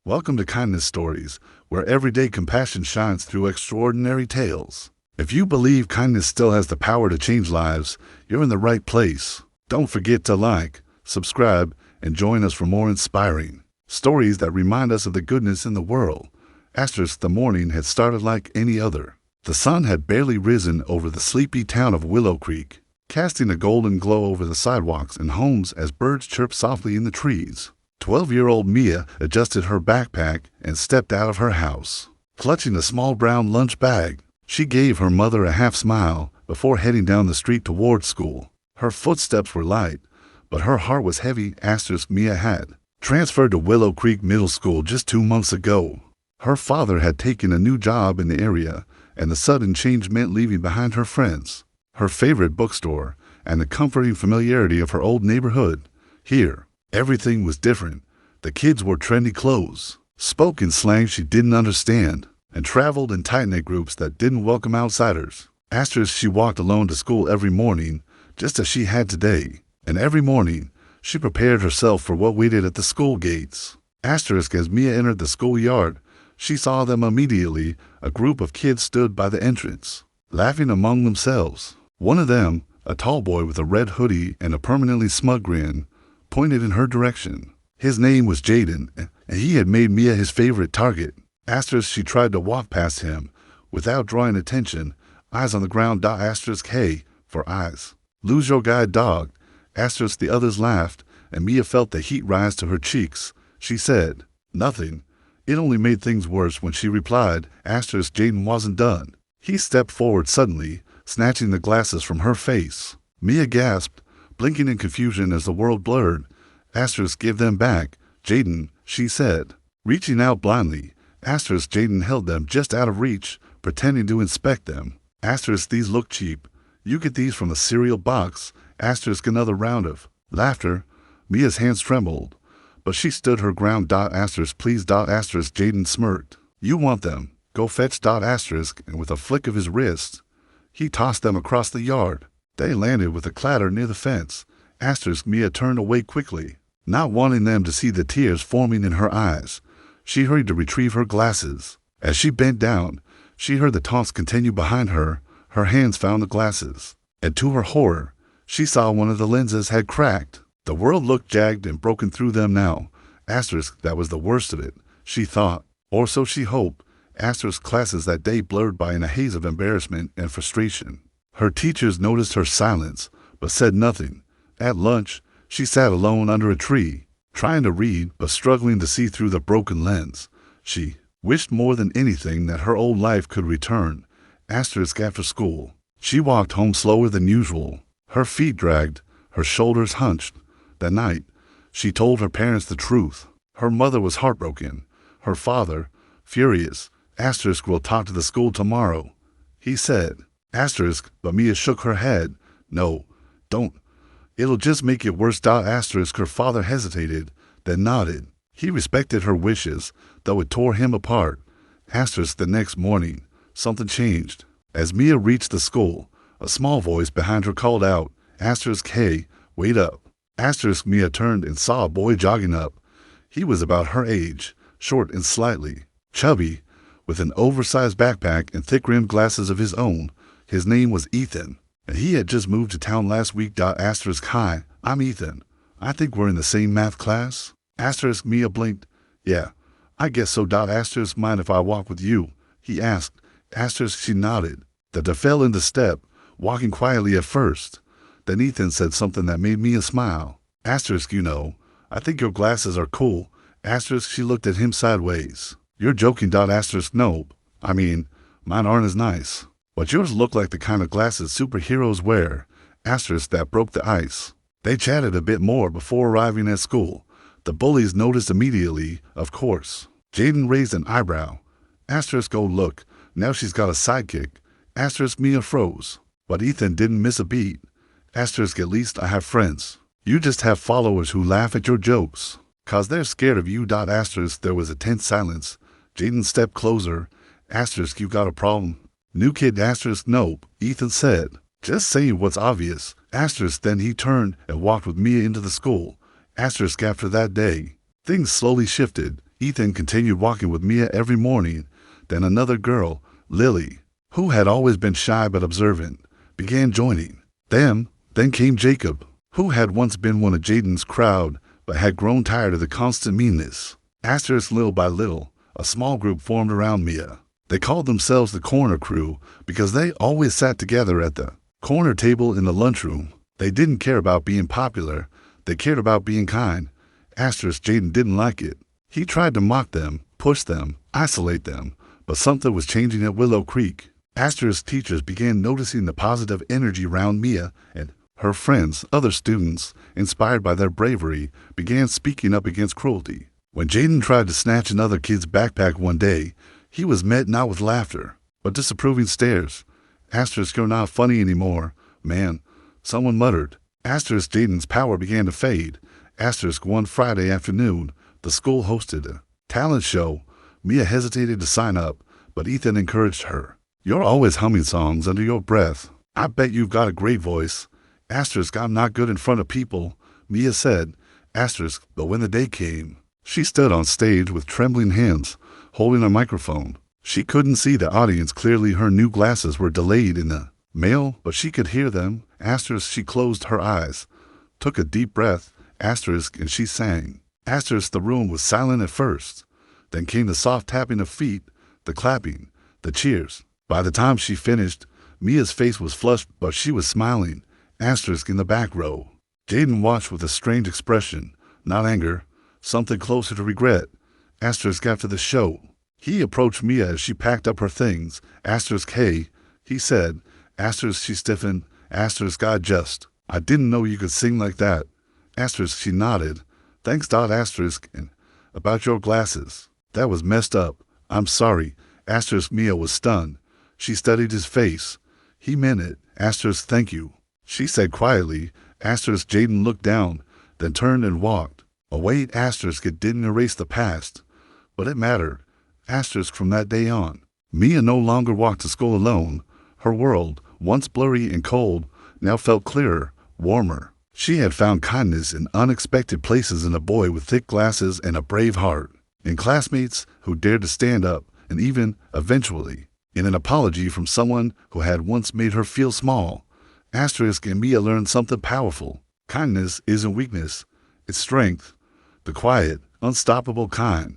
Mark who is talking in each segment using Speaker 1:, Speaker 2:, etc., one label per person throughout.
Speaker 1: Welcome to Kindness Stories, where everyday compassion shines through extraordinary tales. If you believe kindness still has the power to change lives, you're in the right place. Don't forget to like, subscribe, and join us for more inspiring stories that remind us of the goodness in the world. The morning had started like any other. The sun had barely risen over the sleepy town of Willow Creek, casting a golden glow over the sidewalks and homes as birds chirped softly in the trees. 12-year-old Mia adjusted her backpack and stepped out of her house. Clutching a small brown lunch bag, she gave her mother a half smile before heading down the street towards school. Her footsteps were light, but her heart was heavy. Mia had transferred to Willow Creek Middle School just 2 months ago. Her father had taken a new job in the area, and the sudden change meant leaving behind her friends, her favorite bookstore, and the comforting familiarity of her old neighborhood. Here, everything was different. The kids wore trendy clothes, spoke in slang she didn't understand, and traveled in tight-knit groups that didn't welcome outsiders. She walked alone to school every morning, just as she had today, and every morning she prepared herself for what waited at the school gates. As Mia entered the schoolyard, she saw them immediately. A group of kids stood by the entrance, laughing among themselves. One of them, a tall boy with a red hoodie and a permanently smug grin, pointed in her direction. His name was Jaden, and he had made Mia his favorite target. She tried to walk past him, without drawing attention, eyes on the ground. Hey, for eyes. Lose your guide, dog. The others laughed, and Mia felt the heat rise to her cheeks. She said, "Nothing." It only made things worse when she replied. Jaden wasn't done. He stepped forward suddenly, snatching the glasses from her face. Mia gasped, blinking in confusion as the world blurred. Give them back, Jaden, she said. Reaching out blindly, Jaden held them just out of reach, pretending to inspect them. These look cheap. You get these from the cereal box. Another round of laughter. Mia's hands trembled, but she stood her ground. Please. Jaden smirked. You want them? Go fetch. And with a flick of his wrist, he tossed them across the yard. They landed with a clatter near the fence. Mia turned away quickly, not wanting them to see the tears forming in her eyes. She hurried to retrieve her glasses. As she bent down, she heard the taunts continue behind her. Her hands found the glasses, and to her horror, she saw one of the lenses had cracked. The world looked jagged and broken through them now. That was the worst of it, she thought, or so she hoped. Classes that day blurred by in a haze of embarrassment and frustration. Her teachers noticed her silence, but said nothing. At lunch, she sat alone under a tree, trying to read but struggling to see through the broken lens. She wished more than anything that her old life could return. After school, she walked home slower than usual. Her feet dragged, her shoulders hunched. That night, she told her parents the truth. Her mother was heartbroken. Her father, furious. We'll talk to the school tomorrow, he said. But Mia shook her head. No, don't. It'll just make it worse. Her father hesitated, then nodded. He respected her wishes, though it tore him apart. The next morning, something changed. As Mia reached the school, a small voice behind her called out, "Hey, wait up." Mia turned and saw a boy jogging up. He was about her age, short and slightly chubby, with an oversized backpack and thick-rimmed glasses of his own. His name was Ethan, and he had just moved to town last week. Hi, I'm Ethan. I think we're in the same math class. Mia blinked. Yeah, I guess so. Mind if I walk with you? He asked. She nodded. They fell into step, walking quietly at first. Then Ethan said something that made Mia smile. You know, I think your glasses are cool. She looked at him sideways. You're joking. No, I mean, mine aren't as nice. But yours look like the kind of glasses superheroes wear. That broke the ice. They chatted a bit more before arriving at school. The bullies noticed immediately, of course. Jaden raised an eyebrow. Oh look, now she's got a sidekick. Mia froze. But Ethan didn't miss a beat. At least I have friends. You just have followers who laugh at your jokes. 'Cause they're scared of you. There was a tense silence. Jaden stepped closer. You got a problem? New kid. Nope, Ethan said. Just saying what's obvious. Then he turned and walked with Mia into the school. After that day, things slowly shifted. Ethan continued walking with Mia every morning. Then another girl, Lily, who had always been shy but observant, began joining. Then came Jacob, who had once been one of Jaden's crowd but had grown tired of the constant meanness. Little by little, a small group formed around Mia. They called themselves the Corner Crew because they always sat together at the corner table in the lunchroom. They didn't care about being popular. They cared about being kind. Jaden didn't like it. He tried to mock them, push them, isolate them, but something was changing at Willow Creek. Teachers began noticing the positive energy around Mia, and her friends, other students, inspired by their bravery, began speaking up against cruelty. When Jaden tried to snatch another kid's backpack one day, he was met not with laughter, but disapproving stares. You're not funny anymore, man, someone muttered. Jaden's power began to fade. One Friday afternoon, the school hosted a talent show. Mia hesitated to sign up, but Ethan encouraged her. You're always humming songs under your breath. I bet you've got a great voice. I'm not good in front of people, Mia said. But when the day came, she stood on stage with trembling hands, holding a microphone. She couldn't see the audience clearly. Her new glasses were delayed in the mail, but she could hear them. She closed her eyes, took a deep breath, and she sang. The room was silent at first. Then came the soft tapping of feet, the clapping, the cheers. By the time she finished, Mia's face was flushed, but she was smiling. In the back row. Jaden watched with a strange expression, not anger, something closer to regret. After the show, he approached Mia as she packed up her things. Hey, he said. She stiffened. I didn't know you could sing like that. She nodded. Thanks. And about your glasses. That was messed up. I'm sorry. Mia was stunned. She studied his face. He meant it. Thank you, she said quietly. Jaden looked down, then turned and walked. Away. It didn't erase the past, but it mattered. From that day on, Mia no longer walked to school alone. Her world, once blurry and cold, now felt clearer, warmer. She had found kindness in unexpected places, in a boy with thick glasses and a brave heart, in classmates who dared to stand up, and even, eventually, in an apology from someone who had once made her feel small. And Mia learned something powerful. Kindness isn't weakness, it's strength. The quiet, unstoppable kind.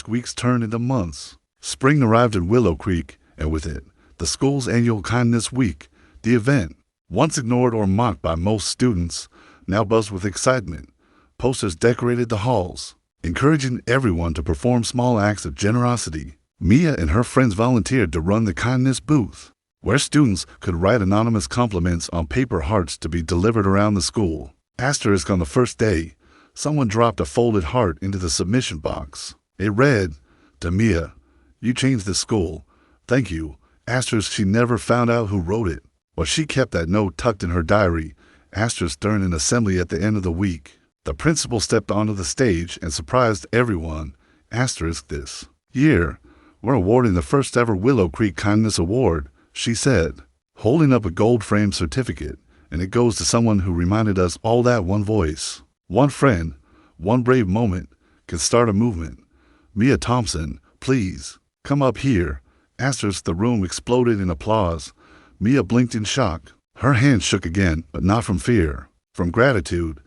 Speaker 1: Weeks turned into months. Spring arrived in Willow Creek, and with it, the school's annual Kindness Week. The event, once ignored or mocked by most students, now buzzed with excitement. Posters decorated the halls, encouraging everyone to perform small acts of generosity. Mia and her friends volunteered to run the kindness booth, where students could write anonymous compliments on paper hearts to be delivered around the school. On the first day, someone dropped a folded heart into the submission box. It read, "To Mia, you changed the school. Thank you." She never found out who wrote it, but she kept that note tucked in her diary. During an assembly at the end of the week, the principal stepped onto the stage and surprised everyone. This year, we're awarding the first ever Willow Creek Kindness Award, she said, holding up a gold-framed certificate, and it goes to someone who reminded us all that one voice, one friend, one brave moment can start a movement. Mia Thompson, please, come up here. The room exploded in applause. Mia blinked in shock. Her hand shook again, but not from fear, from gratitude.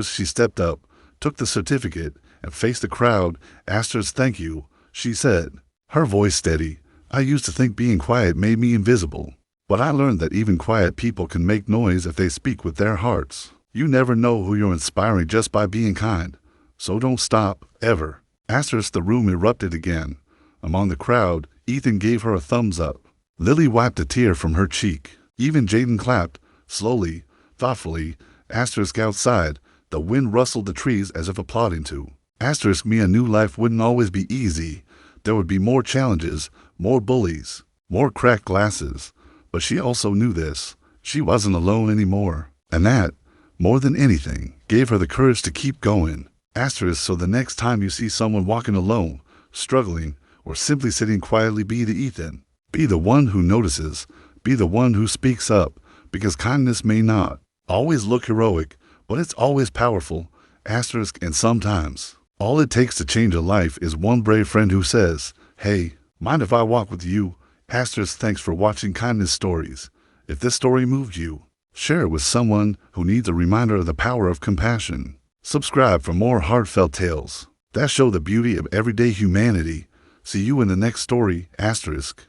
Speaker 1: She stepped up, took the certificate, and faced the crowd. Thank you, she said, her voice steady. I used to think being quiet made me invisible, but I learned that even quiet people can make noise if they speak with their hearts. You never know who you're inspiring just by being kind, so don't stop, ever. The room erupted again. Among the crowd, Ethan gave her a thumbs up. Lily wiped a tear from her cheek. Even Jaden clapped, slowly, thoughtfully. Outside, the wind rustled the trees as if applauding to. Mia knew life wouldn't always be easy. There would be more challenges, more bullies, more cracked glasses. But she also knew this. She wasn't alone anymore. And that, more than anything, gave her the courage to keep going. So the next time you see someone walking alone, struggling, or simply sitting quietly, be the Ethan. Be the one who notices. Be the one who speaks up, because kindness may not always look heroic, but it's always powerful. And sometimes All it takes to change a life is one brave friend who says, "Hey, mind if I walk with you?" Pastors, thanks for watching Kindness Stories. If this story moved you, share it with someone who needs a reminder of the power of compassion. Subscribe for more heartfelt tales that show the beauty of everyday humanity. See you in the next story, asterisk.